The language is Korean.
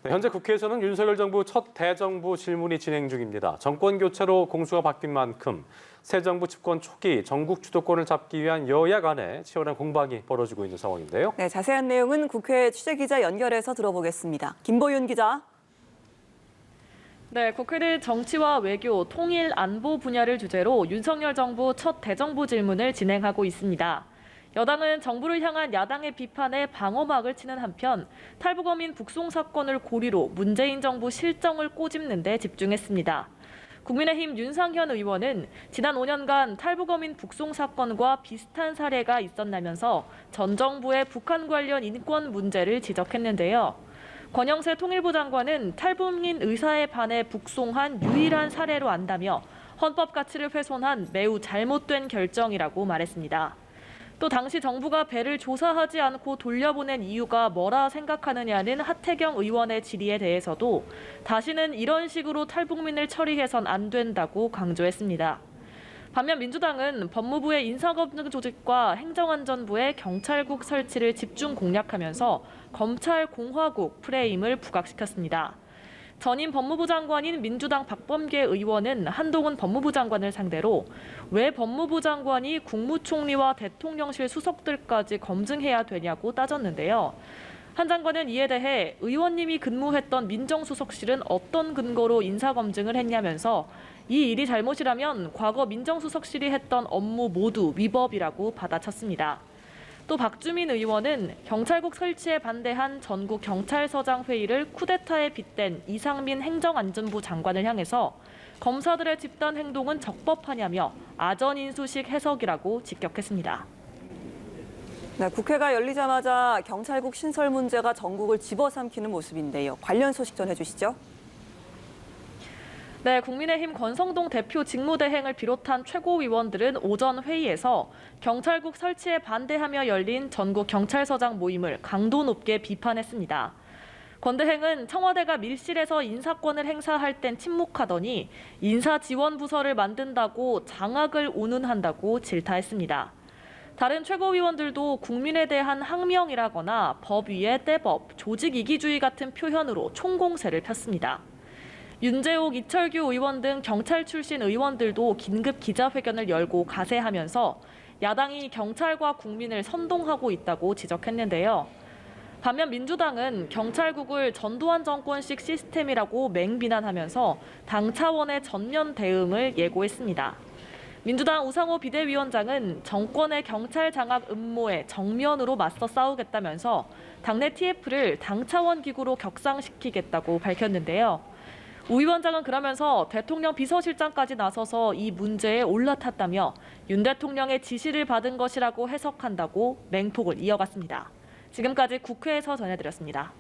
네, 현재 국회에서는 윤석열 정부 첫 대정부 질문이 진행 중입니다. 정권 교체로 공수가 바뀐 만큼 새 정부 집권 초기 전국 주도권을 잡기 위한 여야 간의 치열한 공방이 벌어지고 있는 상황인데요. 네, 자세한 내용은 국회 취재기자 연결해서 들어보겠습니다. 김보윤 기자. 네, 국회는 정치와 외교, 통일, 안보 분야를 주제로 윤석열 정부 첫 대정부 질문을 진행하고 있습니다. 여당은 정부를 향한 야당의 비판에 방어막을 치는 한편 탈북어민 북송 사건을 고리로 문재인 정부 실정을 꼬집는 데 집중했습니다. 국민의힘 윤상현 의원은 지난 5년간 탈북어민 북송 사건과 비슷한 사례가 있었다면서 전 정부의 북한 관련 인권 문제를 지적했는데요. 권영세 통일부 장관은 탈북민 의사에 반해 북송한 유일한 사례로 안다며 헌법 가치를 훼손한 매우 잘못된 결정이라고 말했습니다. 또 당시 정부가 배를 조사하지 않고 돌려보낸 이유가 뭐라 생각하느냐는 하태경 의원의 질의에 대해서도 다시는 이런 식으로 탈북민을 처리해선 안 된다고 강조했습니다. 반면 민주당은 법무부의 인사검증 조직과 행정안전부의 경찰국 설치를 집중 공략하면서 검찰 공화국 프레임을 부각시켰습니다. 전임 법무부 장관인 민주당 박범계 의원은 한동훈 법무부 장관을 상대로 왜 법무부 장관이 국무총리와 대통령실 수석들까지 검증해야 되냐고 따졌는데요. 한 장관은 이에 대해 의원님이 근무했던 민정수석실은 어떤 근거로 인사검증을 했냐면서 이 일이 잘못이라면 과거 민정수석실이 했던 업무 모두 위법이라고 받아쳤습니다. 또 박주민 의원은 경찰국 설치에 반대한 전국 경찰서장 회의를 쿠데타에 빗댄 이상민 행정안전부 장관을 향해서 검사들의 집단 행동은 적법하냐며 아전인수식 해석이라고 직격했습니다. 네, 국회가 열리자마자 경찰국 신설 문제가 전국을 집어삼키는 모습인데요. 관련 소식 전해주시죠. 네, 국민의힘 권성동 대표 직무대행을 비롯한 최고위원들은 오전 회의에서 경찰국 설치에 반대하며 열린 전국 경찰서장 모임을 강도 높게 비판했습니다. 권 대행은 청와대가 밀실에서 인사권을 행사할 땐 침묵하더니 인사지원부서를 만든다고 장악을 운운한다고 질타했습니다. 다른 최고위원들도 국민에 대한 항명이라거나 법 위에 떼법, 조직 이기주의 같은 표현으로 총공세를 폈습니다. 윤재옥, 이철규 의원 등 경찰 출신 의원들도 긴급 기자회견을 열고 가세하면서 야당이 경찰과 국민을 선동하고 있다고 지적했는데요. 반면 민주당은 경찰국을 전두환 정권식 시스템이라고 맹비난하면서 당 차원의 전면 대응을 예고했습니다. 민주당 우상호 비대위원장은 정권의 경찰 장악 음모에 정면으로 맞서 싸우겠다면서 당내 TF를 당 차원 기구로 격상시키겠다고 밝혔는데요. 우 위원장은 그러면서 대통령 비서실장까지 나서서 이 문제에 올라탔다며 윤 대통령의 지시를 받은 것이라고 해석한다고 맹폭을 이어갔습니다. 지금까지 국회에서 전해드렸습니다.